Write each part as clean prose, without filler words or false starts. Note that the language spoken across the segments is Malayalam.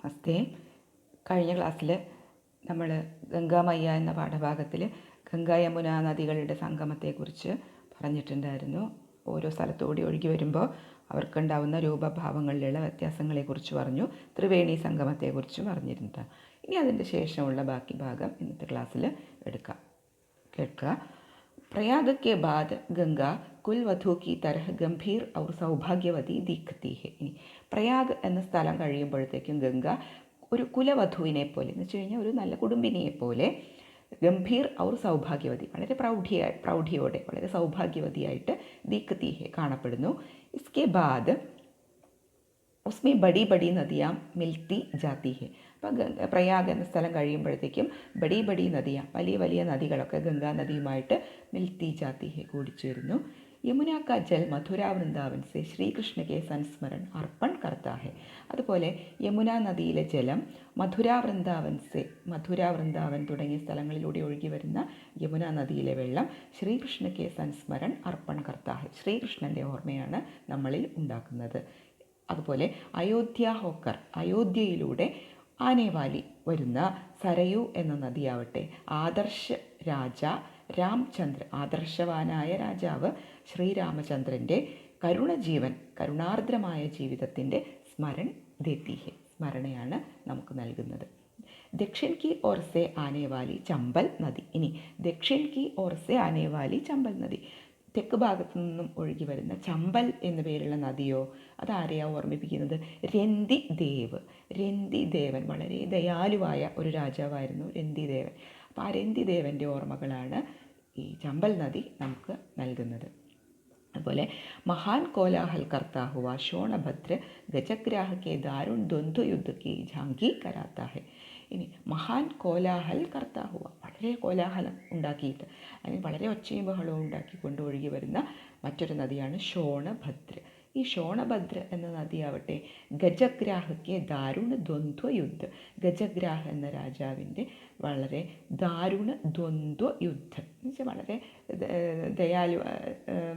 നമസ്തേ. കഴിഞ്ഞ ക്ലാസ്സിൽ നമ്മൾ ഗംഗാമയ്യ എന്ന പാഠഭാഗത്തിൽ ഗംഗാ യമുന നദികളുടെ സംഗമത്തെക്കുറിച്ച് പറഞ്ഞിട്ടുണ്ടായിരുന്നു. ഓരോ സ്ഥലത്തുകൂടി ഒഴുകി വരുമ്പോൾ അവർക്കുണ്ടാവുന്ന രൂപഭാവങ്ങളിലുള്ള വ്യത്യാസങ്ങളെക്കുറിച്ച് പറഞ്ഞു. ത്രിവേണി സംഗമത്തെക്കുറിച്ച് പറഞ്ഞിരുന്നു. ഇനി അതിൻ്റെ ശേഷമുള്ള ബാക്കി ഭാഗം ഇന്നത്തെ ക്ലാസ്സിൽ കേൾക്കുക. प्रयाग के बाद गंगा कुलवधु की तरह गंभीर और സൗഭാഗ്യവതി ദീഖത്തി ഹെ. ഇനി പ്രയാഗ് എന്ന സ്ഥലം കഴിയുമ്പോഴത്തേക്കും ഗംഗ ഒരു കുലവധുവിനെ പോലെ എന്ന് വെച്ച് കഴിഞ്ഞാൽ ഒരു നല്ല കുടുംബിനിയെ പോലെ ഗംഭീർ ഔർ സൗഭാഗ്യവതി, വളരെ പ്രൗഢിയോടെ വളരെ സൗഭാഗ്യവതിയായിട്ട് ദീഖത്തി ഹെ കാണപ്പെടുന്നു. ഇസ്കെ ബാദ് ഉസ്മേ ബഡി ബഡി നദിയാം മിൽത്തി ജാത്തി ഹെ. അപ്പം പ്രയാഗ് എന്ന സ്ഥലം കഴിയുമ്പോഴത്തേക്കും ബഡി ബഡി നദിയാം, വലിയ വലിയ നദികളൊക്കെ ഗംഗാ നദിയുമായിട്ട് മിൽത്തി ജാത്തി ഹെ കൂടിച്ചേരുന്നു. യമുന കാ ജൽ മധുര വൃന്ദാവൻ സെ ശ്രീകൃഷ്ണ കെ സംസ്മരൺ അർപ്പൺ കർത്താ ഹെ. അതുപോലെ യമുന നദിയിലെ ജലം മധുര വൃന്ദാവൻ തുടങ്ങിയ സ്ഥലങ്ങളിലൂടെ ഒഴുകി വരുന്ന യമുന നദിയിലെ വെള്ളം ശ്രീകൃഷ്ണ കെ സംസ്മരൺ അർപ്പൺ കർത്താ ഹെ. ശ്രീകൃഷ്ണൻ്റെ ഓർമ്മയാണ് നമ്മളിൽ ഉണ്ടാക്കുന്നത്. അതുപോലെ അയോധ്യയിലൂടെ ആനേവാലി വരുന്ന സരയു എന്ന നദിയാവട്ടെ ആദർശവാനായ രാജാവ് ശ്രീരാമചന്ദ്രൻ്റെ കരുണാർദ്രമായ ജീവിതത്തിൻ്റെ സ്മരണയാണ് നമുക്ക് നൽകുന്നത്. ദക്ഷിൺ കി ഓർ സെ ആനേവാലി ചമ്പൽ നദി. ഇനി ദക്ഷിൺ കി ഓർ സെ ആനേവാലി ചമ്പൽ നദി, തെക്ക് ഭാഗത്തു നിന്നും ഒഴുകി വരുന്ന ചമ്പൽ എന്നു പേരുള്ള നദിയോ അതാരെയാ ഓർമ്മിപ്പിക്കുന്നത്? രന്തിദേവൻ വളരെ ദയാലുവായ ഒരു രാജാവായിരുന്നു രന്തിദേവൻ. അപ്പോൾ ആ രന്തിദേവൻ്റെ ഓർമ്മകളാണ് ഈ ചമ്പൽ നദി നമുക്ക് നൽകുന്നത്. അതുപോലെ മഹാൻ കോലാഹൽ കർത്താ ഹുവ ശോണഭദ്ര ഗജഗ്രാഹ കെ ദാരുൺ ദ്വന്ദ്വ യുദ്ധ കി ഝാങ്കി കരാത്താ ഹെ. ഇനി മഹാൻ കോലാഹൽ കർത്താ ഹുവ, വളരെ കോലാഹലം ഉണ്ടാക്കിയിട്ട് അല്ലെങ്കിൽ വളരെ ഒച്ചയും ബഹളവും ഉണ്ടാക്കിക്കൊണ്ട് ഒഴുകി വരുന്ന മറ്റൊരു നദിയാണ് ശോണഭദ്ര. ഈ ശോണഭദ്ര എന്ന നദിയാവട്ടെ ഗജഗ്രാഹയ്ക്ക് ദാരുണ ദ്വന്ദ്വ യുദ്ധം, ഗജഗ്രാഹ എന്ന രാജാവിൻ്റെ വളരെ ദാരുണ ദ്വന്ദ്വ യുദ്ധം എന്ന് വെച്ചാൽ വളരെ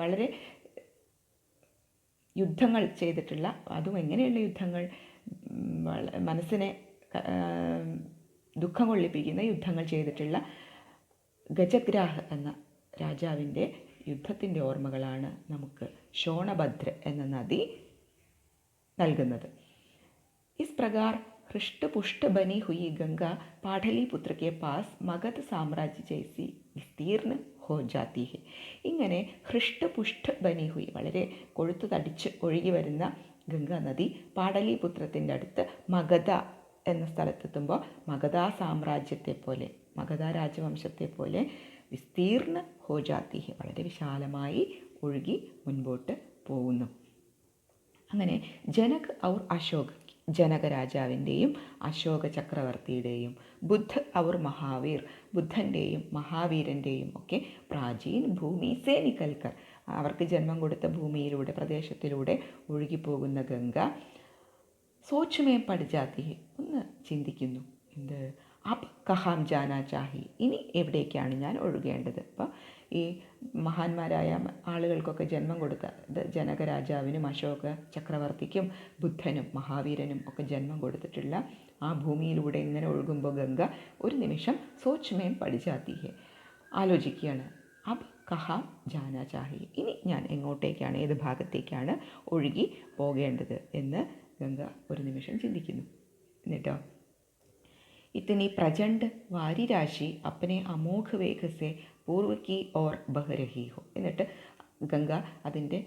വളരെ യുദ്ധങ്ങൾ ചെയ്തിട്ടുള്ള, അതും എങ്ങനെയുള്ള യുദ്ധങ്ങൾ, മനസ്സിനെ ദുഃഖം കൊള്ളിപ്പിക്കുന്ന യുദ്ധങ്ങൾ ചെയ്തിട്ടുള്ള ഗജഗ്രാഹ എന്ന രാജാവിൻ്റെ യുദ്ധത്തിൻ്റെ ഓർമ്മകളാണ് നമുക്ക് ശോണഭദ്ര എന്ന നദി നൽകുന്നത്. ഇസ് പ്രകാർ ഹൃഷ്ടപുഷ്ട ബനി ഹുയി ഗംഗ പാഠലിപുത്ര കെ പാസ് മഗധ സാമ്രാജ്യ ജൈസി വിസ്തീർണ ഹോ ജാത്തി ഹെ. ഇങ്ങനെ ഹൃഷ്ടപുഷ്ട ബനി ഹുയി, വളരെ കൊഴുത്തു തടിച്ച് ഒഴുകി വരുന്ന ഗംഗാ നദി പാടലിപുത്രത്തിൻ്റെ അടുത്ത് മഗധ എന്ന സ്ഥലത്തെത്തുമ്പോൾ മഗധ രാജവംശത്തെ പോലെ വിസ്തീർണ ഹോ ജാത്തി ഹെ, വളരെ വിശാലമായി ഒഴുകി മുൻപോട്ട് പോകുന്നു. അങ്ങനെ ജനക് ഔർ അശോക്, ജനക രാജാവിൻ്റെയും അശോക ചക്രവർത്തിയുടെയും ബുദ്ധ ഔർ മഹാവീർ, ബുദ്ധൻ്റെയും മഹാവീരൻ്റെയും ഒക്കെ പ്രാചീൻ ഭൂമി സേ നിക്കൽക്കർ, അവർക്ക് ജന്മം കൊടുത്ത ഭൂമിയിലൂടെ പ്രദേശത്തിലൂടെ ഒഴുകിപ്പോകുന്ന ഗംഗ സോച്ച്മേം പഠിജാത്തി ഹെ, ഒന്ന് ചിന്തിക്കുന്നു. എന്ത്? അബ് കഹാം ജാനാ ചാഹി, ഇനി എവിടേക്കാണ് ഞാൻ ഒഴുകേണ്ടത്? അപ്പോൾ ഈ മഹാന്മാരായ ആളുകൾക്കൊക്കെ ജന്മം കൊടുത്ത ജനകരാജാവിനും അശോക ചക്രവർത്തിക്കും ബുദ്ധനും മഹാവീരനും ഒക്കെ ജന്മം കൊടുത്തിട്ടുള്ള ആ ഭൂമിയിലൂടെ ഇങ്ങനെ ഒഴുകുമ്പോൾ ഗംഗ ഒരു നിമിഷം സോച്ച്മേം പഠിജാത്തി ഹെ, ആലോചിക്കുകയാണ്. അബ് കഹാം ജാനാ ചാഹി, ഇനി ഞാൻ എങ്ങോട്ടേക്കാണ്, ഏത് ഭാഗത്തേക്കാണ് ഒഴുകി പോകേണ്ടത് എന്ന് ഗംഗ ഒരു നിമിഷം ചിന്തിക്കുന്നു. എന്നിട്ടോ ഇത്തനി പ്രചണ്ഡ് വാരിരാശി അപ്പനെ അമോഘ വേഗസെ പൂർവ കി ഓർ ബഹ രഹി ഹോ. എന്നിട്ട് ഗംഗ അതിൻ്റെ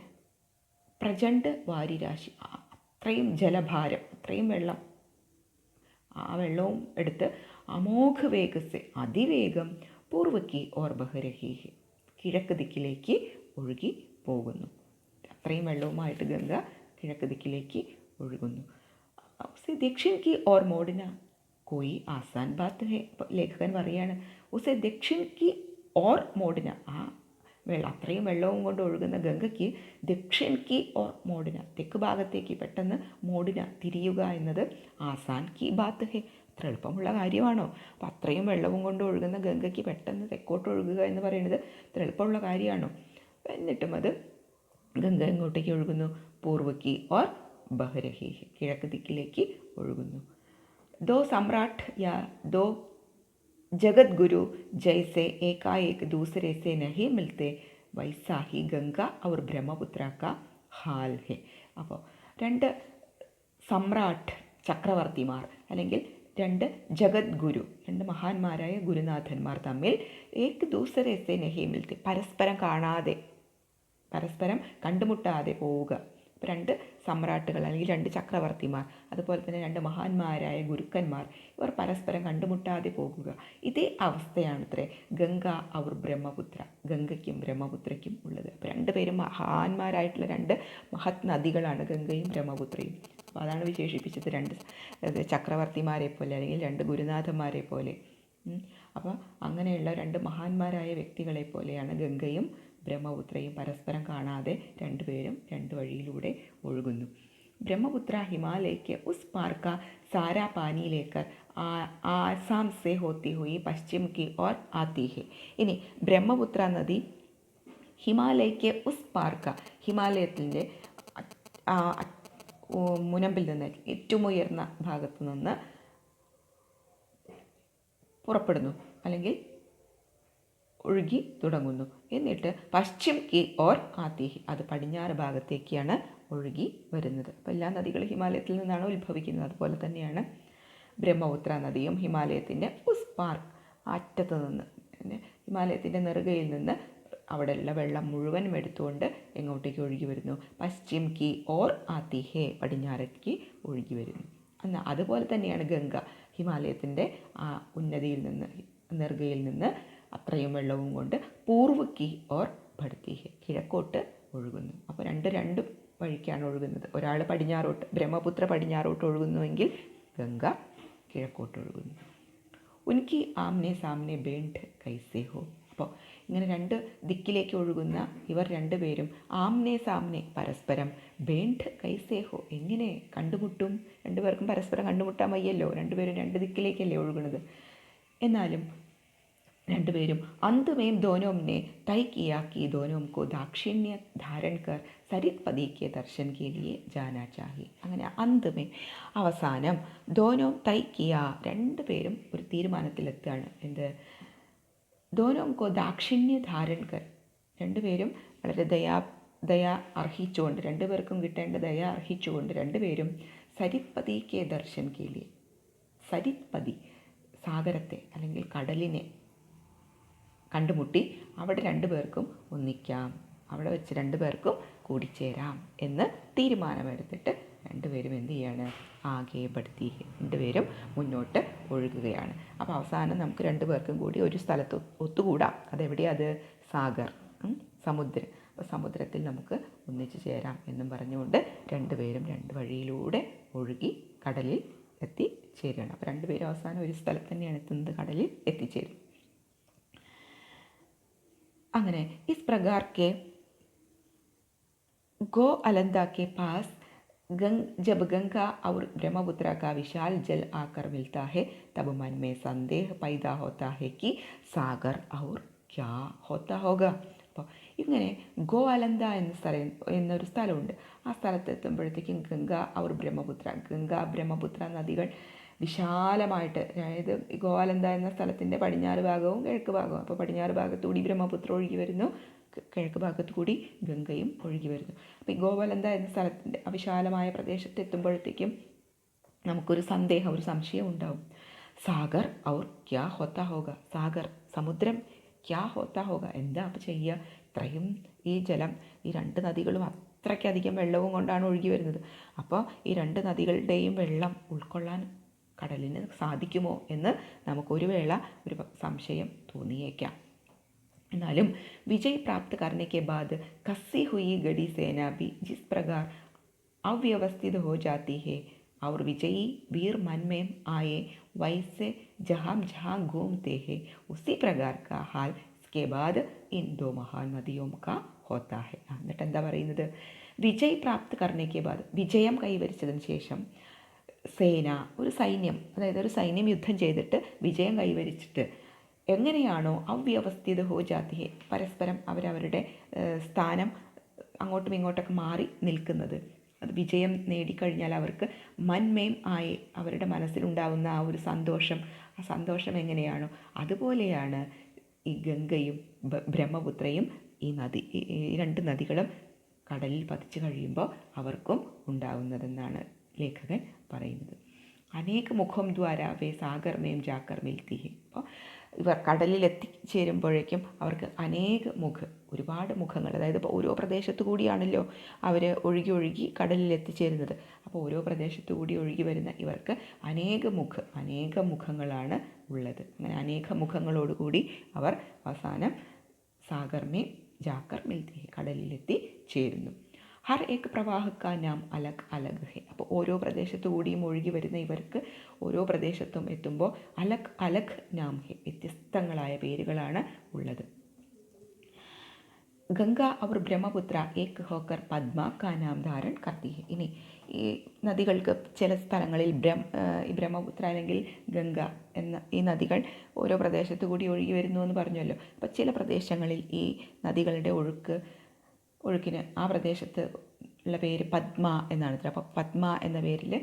പ്രചണ്ഡ് വാരിരാശി, അത്രയും ജലഭാരം, അത്രയും വെള്ളം, ആ വെള്ളവും എടുത്ത് അമോഘ വേഗസെ അതിവേഗം പൂർവ കി ഓർ ബഹ രഹി ഹെ, കിഴക്ക് ദിക്കിലേക്ക് ഒഴുകി പോകുന്നു. അത്രയും വെള്ളവുമായിട്ട് ഗംഗ കിഴക്ക് ദിക്കിലേക്ക് ഒഴുകുന്നു. ദക്ഷിൺ കി ഓർ മോഡിന കോയി ആസാൻ ബാത്ത് ഹെ. ലേഖകൻ പറയാണ് ഉസെ ദക്ഷിൺ കി ഓർ മോഡിന, ആ അത്രയും വെള്ളവും കൊണ്ട് ഒഴുകുന്ന ഗംഗയ്ക്ക് ദക്ഷിൺ കി ഓർ മോഡിന, തെക്ക് ഭാഗത്തേക്ക് പെട്ടെന്ന് മോഡിന തിരിയുക എന്നത് ആസാൻ കി ബാത്ത് ഹെ, അത്ര എളുപ്പമുള്ള കാര്യമാണോ? അപ്പോൾ അത്രയും വെള്ളവും കൊണ്ട് ഒഴുകുന്ന ഗംഗയ്ക്ക് പെട്ടെന്ന് തെക്കോട്ട് ഒഴുകുക എന്ന് പറയുന്നത് അത്ര എളുപ്പമുള്ള കാര്യമാണോ? എന്നിട്ടും അത് ഗംഗ എങ്ങോട്ടേക്ക് ഒഴുകുന്നു? പൂർവ്വ കി ഓർ ബഹ രഹി ഹെ, കിഴക്ക് ദിക്കിലേക്ക് ഒഴുകുന്നു. दो सम्राट या दो जगत गुरु जैसे एकाएक दूसरे से नहीं मिलते वैसा ही गंഗ और ബ്രഹ്മപുത്ര का हाल है. അപ്പോൾ രണ്ട് സമ്രാട്ട് ചക്രവർത്തിമാർ അല്ലെങ്കിൽ രണ്ട് ജഗത് ഗുരു, രണ്ട് മഹാന്മാരായ ഗുരുനാഥന്മാർ തമ്മിൽ ഏക് ദൂസരെ സെ നഹി മിൽത്തെ, പരസ്പരം കാണാതെ പരസ്പരം കണ്ടുമുട്ടാതെ പോവുക. അപ്പോൾ രണ്ട് സമ്രാട്ടുകൾ അല്ലെങ്കിൽ രണ്ട് ചക്രവർത്തിമാർ, അതുപോലെ തന്നെ രണ്ട് മഹാന്മാരായ ഗുരുക്കന്മാർ, ഇവർ പരസ്പരം കണ്ടുമുട്ടാതെ പോകുക. ഇതേ അവസ്ഥയാണത്രേ ഗംഗ അവർ ബ്രഹ്മപുത്ര, ഗംഗയ്ക്കും ബ്രഹ്മപുത്രയ്ക്കും ഉള്ളത്. അപ്പോൾ രണ്ടുപേരും മഹാന്മാരായിട്ടുള്ള രണ്ട് മഹത് നദികളാണ് ഗംഗയും ബ്രഹ്മപുത്രയും. അപ്പോൾ അതാണ് വിശേഷിപ്പിച്ചത് രണ്ട് ചക്രവർത്തിമാരെ പോലെ അല്ലെങ്കിൽ രണ്ട് ഗുരുനാഥന്മാരെ പോലെ. അപ്പോൾ അങ്ങനെയുള്ള രണ്ട് മഹാന്മാരായ വ്യക്തികളെ പോലെയാണ് ഗംഗയും ബ്രഹ്മപുത്രയും. പരസ്പരം കാണാതെ രണ്ടുപേരും രണ്ട് വഴിയിലൂടെ ഒഴുകുന്നു. ബ്രഹ്മപുത്ര ഹിമാലയക്ക് ഉസ് പാർ കാ സാരാ പാനി ലേക്കർ ആസാം സെ ഹോത്തി ഹുയി പശ്ചിം കി ഓർ ആത്തി ഹെ. ഇനി ബ്രഹ്മപുത്ര നദി ഹിമാലയക്ക് ഉസ് പാർ കാ, ഹിമാലയത്തിൻ്റെ മുനമ്പിൽ നിന്ന്, ഏറ്റവും ഉയർന്ന ഭാഗത്തു നിന്ന് പുറപ്പെടുന്നു അല്ലെങ്കിൽ ഒഴുകി തുടങ്ങുന്നു. എന്നിട്ട് പശ്ചിം കി ഓർ ആത്തി ഹി, അത് പടിഞ്ഞാറ് ഭാഗത്തേക്കാണ് ഒഴുകി വരുന്നത്. അപ്പോൾ എല്ലാ നദികളും ഹിമാലയത്തിൽ നിന്നാണ് ഉത്ഭവിക്കുന്നത്. അതുപോലെ തന്നെയാണ് ബ്രഹ്മപുത്ര നദിയും ഹിമാലയത്തിൻ്റെ ഉസ് പാർ, അറ്റത്ത് നിന്ന്, ഹിമാലയത്തിൻ്റെ നെറുകയിൽ നിന്ന് അവിടെയുള്ള വെള്ളം മുഴുവനും എടുത്തുകൊണ്ട് എങ്ങോട്ടേക്ക് ഒഴുകി വരുന്നു? പശ്ചിം കി ഓർ ആത്തി ഹേ, പടിഞ്ഞാറേക്ക് ഒഴുകി വരുന്നു. എന്നാൽ അതുപോലെ തന്നെയാണ് ഗംഗ ഹിമാലയത്തിൻ്റെ ആ ഉന്നതിയിൽ നിന്ന്, നെറുകയിൽ നിന്ന് അത്രയും വെള്ളവും കൊണ്ട് പൂർവ്വ കി ഓർ ബഡ്ത്തി ഹെ, കിഴക്കോട്ട് ഒഴുകുന്നു. അപ്പോൾ രണ്ട് വഴിക്കാണ് ഒഴുകുന്നത്. ഒരാൾ പടിഞ്ഞാറോട്ട്, ബ്രഹ്മപുത്ര പടിഞ്ഞാറോട്ട് ഒഴുകുന്നുവെങ്കിൽ ഗംഗ കിഴക്കോട്ട് ഒഴുകുന്നു. ഉൻകി ആംനെ സാംനെ ബേണ്ഠ് കൈസേ ഹോ. അപ്പോൾ ഇങ്ങനെ രണ്ട് ദിക്കിലേക്ക് ഒഴുകുന്ന ഇവർ രണ്ടുപേരും ആംനെ സാംനെ, പരസ്പരം, ബേണ്ഠ് കൈസേ ഹോ, എങ്ങനെ കണ്ടുമുട്ടും? രണ്ടുപേർക്കും പരസ്പരം കണ്ടുമുട്ടാൻ വയ്യല്ലോ, രണ്ടുപേരും രണ്ട് ദിക്കിലേക്കല്ലേ ഒഴുകുന്നത്. എന്നാലും രണ്ടുപേരും അന്തമേം ദോനോം ने तय किया कि दोनों को दाक्षिण्य धारण कर सरित पदी के दर्शन के लिए जाना चाहिए. അങ്ങനെ അന്തമേ, അവസാനം, ദോനോം തയ് കിയ, രണ്ടുപേരും ഒരു തീരുമാനത്തിലെത്തുകയാണ്. എന്ത്? ദോനോം കോ ദാക്ഷിണ്യ ധാരൺ കർ, രണ്ടുപേരും വളരെ ദയ അർഹിച്ചുകൊണ്ട്, രണ്ടുപേർക്കും കിട്ടേണ്ട ദയ അർഹിച്ചുകൊണ്ട് രണ്ടുപേരും സരിത് പതി കെ ദർശൻ കെ ലിയെ, സരിത് പതി, സാഗരത്തെ അല്ലെങ്കിൽ കടലിനെ കണ്ടുമുട്ടി അവിടെ രണ്ടുപേർക്കും ഒന്നിക്കാം, അവിടെ വെച്ച് രണ്ടുപേർക്കും കൂടിച്ചേരാം എന്ന് തീരുമാനമെടുത്തിട്ട് രണ്ടുപേരും എന്ത് ചെയ്യാണ്? ആകെ ബഡ്ത്തി, രണ്ടുപേരും മുന്നോട്ട് ഒഴുകുകയാണ്. അപ്പോൾ അവസാനം നമുക്ക് രണ്ടുപേർക്കും കൂടി ഒരു സ്ഥലത്ത് ഒത്തുകൂടാം. അതെവിടെയത്? സാഗർ, സമുദ്രം. അപ്പോൾ സമുദ്രത്തിൽ നമുക്ക് ഒന്നിച്ചു ചേരാം എന്നും പറഞ്ഞുകൊണ്ട് രണ്ടുപേരും രണ്ട് വഴിയിലൂടെ ഒഴുകി കടലിൽ എത്തിച്ചേരുകയാണ്. അപ്പോൾ രണ്ടുപേരും അവസാനം ഒരു സ്ഥലത്ത് തന്നെയാണ് എത്തുന്നത്, കടലിൽ എത്തിച്ചേരും. അങ്ങനെ ഇസ് പ്രകാർ കെ गो अलंदा के पास जब गंगा और ब्रह्मपुत्र का विशाल जल आकर मिलता है तब मन में संदेह पैदा होता है कि सागर और क्या होता होगा. അപ്പോൾ ഇങ്ങനെ ഗോ അലന്ത എന്നൊരു സ്ഥലമുണ്ട്. ആ സ്ഥലത്തെത്തുമ്പോഴത്തേക്കും ഗംഗ അവർ ബ്രഹ്മപുത്ര, ഗംഗ ബ്രഹ്മപുത്ര നദികൾ വിശാലമായിട്ട്, അതായത് ഗോവാലന്ത എന്ന സ്ഥലത്തിൻ്റെ പടിഞ്ഞാറ് ഭാഗവും കിഴക്ക് ഭാഗവും, അപ്പോൾ പടിഞ്ഞാറ് ഭാഗത്തുകൂടി ബ്രഹ്മപുത്ര ഒഴുകി വരുന്നു, കിഴക്ക് ഭാഗത്തു കൂടി ഗംഗയും ഒഴുകി വരുന്നു. അപ്പോൾ ഈ ഗോവാലന്ത എന്ന സ്ഥലത്തിൻ്റെ വിശാലമായ പ്രദേശത്ത് എത്തുമ്പോഴത്തേക്കും നമുക്കൊരു സന്ദേഹം, ഒരു സംശയം ഉണ്ടാവും. സാഗർ ഔർ ക്യാ ഹോത്താ ഹോഗ, സാഗർ സമുദ്രം, ക്യാ ഹോത്താ ഹോഗ, എന്താ അപ്പോൾ ചെയ്യുക? ഇത്രയും ഈ ജലം, ഈ രണ്ട് നദികളും അത്രയ്ക്കധികം വെള്ളവും കൊണ്ടാണ് ഒഴുകി വരുന്നത്. അപ്പോൾ ഈ രണ്ട് നദികളുടെയും വെള്ളം ഉൾക്കൊള്ളാൻ കടലിന് സാധിക്കുമോ എന്ന് നമുക്കൊരു വേള ഒരു സംശയം തോന്നിയേക്കാം. എന്നാലും വിജയ് പ്രാപ്ത് करने के बाद कसी हुई गड़ी सेना भी जिस प्रकार अव्यवस्थित हो जाती है और विजयी वीर मन में आए वैसे जहाँ जहाँ घूमते हैं उसी प्रकार का हाल इसके बाद इन दो महान नदियों का होता है. എന്നിട്ട് എന്താ പറയുന്നത്? വിജയ് പ്രാപ്ത് करने के बाद, വിജയം കൈവരിച്ചതിന് ശേഷം, സേന, ഒരു സൈന്യം, അതായത് ഒരു സൈന്യം യുദ്ധം ചെയ്തിട്ട് വിജയം കൈവരിച്ചിട്ട് എങ്ങനെയാണോ അവ്യവസ്ഥിത ഹോ ജാതി ഹെ, പരസ്പരം അവരവരുടെ സ്ഥാനം അങ്ങോട്ടും ഇങ്ങോട്ടൊക്കെ മാറി നിൽക്കുന്നത്, അത് വിജയം നേടിക്കഴിഞ്ഞാൽ അവർക്ക് മന്മേം ആയി അവരുടെ മനസ്സിലുണ്ടാവുന്ന ആ ഒരു സന്തോഷം, ആ സന്തോഷം എങ്ങനെയാണോ അതുപോലെയാണ് ഈ ഗംഗയും ബ്രഹ്മപുത്രയും ഈ രണ്ട് നദികളും കടലിൽ പതിച്ചു കഴിയുമ്പോൾ അവർക്കും ഉണ്ടാവുന്നതെന്നാണ് ലേഖകൻ പറയുന്നത്. അനേക മുഖം ദ്വാര വേ സാഗർമേം ജാക്കർ മിൽത്തി ഹെ. അപ്പോൾ ഇവർ കടലിൽ എത്തിച്ചേരുമ്പോഴേക്കും അവർക്ക് ഒരുപാട് മുഖങ്ങൾ, അതായത് ഇപ്പോൾ ഓരോ പ്രദേശത്തു കൂടിയാണല്ലോ അവർ ഒഴുകി കടലിൽ എത്തിച്ചേരുന്നത്. അപ്പോൾ ഓരോ പ്രദേശത്തു കൂടി ഒഴുകി വരുന്ന ഇവർക്ക് അനേക മുഖങ്ങളാണ് ഉള്ളത്. അങ്ങനെ അനേക മുഖങ്ങളോടുകൂടി അവർ അവസാനം സാഗർമേം ജാക്കർ മിൽത്തി ഹെ, കടലിലെത്തി ചേരുന്നു. ഹർ ഏക് പ്രവാഹ കാ നാം അലഗ് അലഗ് ഹെ. അപ്പോൾ ഓരോ പ്രദേശത്തു കൂടിയും ഒഴുകി വരുന്ന ഇവർക്ക് ഓരോ പ്രദേശത്തും എത്തുമ്പോൾ അലഗ് അലഗ് നാം ഹെ, വ്യത്യസ്തങ്ങളായ പേരുകളാണ് ഉള്ളത്. ഗംഗ और ബ്രഹ്മപുത്ര ഏക് ഹോക്കർ പദ്മ കാ നാം ധാരൺ കർത്തി ഹെ. ഇനി ഈ നദികൾക്ക് ചില സ്ഥലങ്ങളിൽ ഈ ബ്രഹ്മപുത്ര അല്ലെങ്കിൽ ഗംഗ എന്ന ഈ നദികൾ ഓരോ പ്രദേശത്തു കൂടി ഒഴുകി വരുന്നു എന്ന് പറഞ്ഞല്ലോ. അപ്പോൾ ചില പ്രദേശങ്ങളിൽ ഈ നദികളുടെ ഒഴുക്കിന് ആ പ്രദേശത്ത് ഉള്ള പേര് പദ്മ എന്നാണ്. അപ്പോൾ പദ്മ എന്ന പേരിൽ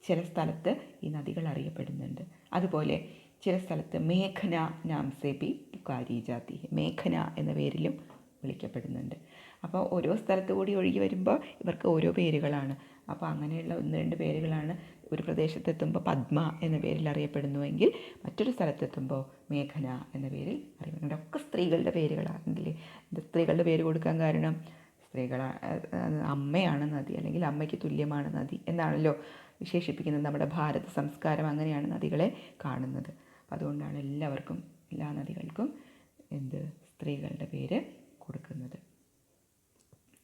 ചില സ്ഥലത്ത് ഈ നദികൾ അറിയപ്പെടുന്നുണ്ട്. അതുപോലെ ചില സ്ഥലത്ത് മേഘന നാം സേ ബി പുകാരി ജാതി, മേഘന എന്ന പേരിലും വിളിക്കപ്പെടുന്നുണ്ട്. അപ്പോൾ ഓരോ സ്ഥലത്തു കൂടി ഒഴുകി വരുമ്പോൾ ഇവർക്ക് ഓരോ പേരുകളാണ്. അപ്പോൾ അങ്ങനെയുള്ള 1-2 പേരുകളാണ് ഒരു പ്രദേശത്തെത്തുമ്പോൾ പദ്മ എന്ന പേരിൽ അറിയപ്പെടുന്നുവെങ്കിൽ മറ്റൊരു സ്ഥലത്തെത്തുമ്പോൾ മേഘന എന്ന പേരിൽ അറിയപ്പെടുന്നുണ്ട്. ഒക്കെ സ്ത്രീകളുടെ പേരുകളാണെങ്കിൽ സ്ത്രീകളുടെ പേര് കൊടുക്കാൻ കാരണം അമ്മയാണ് നദി, അല്ലെങ്കിൽ അമ്മയ്ക്ക് തുല്യമാണ് നദി എന്നാണല്ലോ വിശേഷിപ്പിക്കുന്നത്. നമ്മുടെ ഭാരത സംസ്കാരം അങ്ങനെയാണ് നദികളെ കാണുന്നത്. അതുകൊണ്ടാണ് എല്ലാ നദികൾക്കും സ്ത്രീകളുടെ പേര് കൊടുക്കുന്നത്.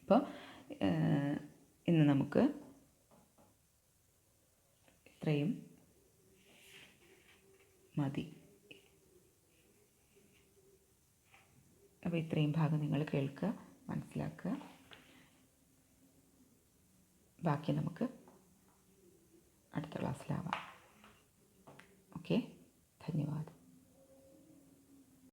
അപ്പോൾ ഇന്ന് നമുക്ക് ഇത്രയും മതി. അപ്പോൾ ഇത്രയും ഭാഗം നിങ്ങൾ കേൾക്കുക, മനസ്സിലാക്കുക. ബാക്കി നമുക്ക് അടുത്ത ക്ലാസ്സിലാവാം. ഓക്കെ, ധന്യവാദം.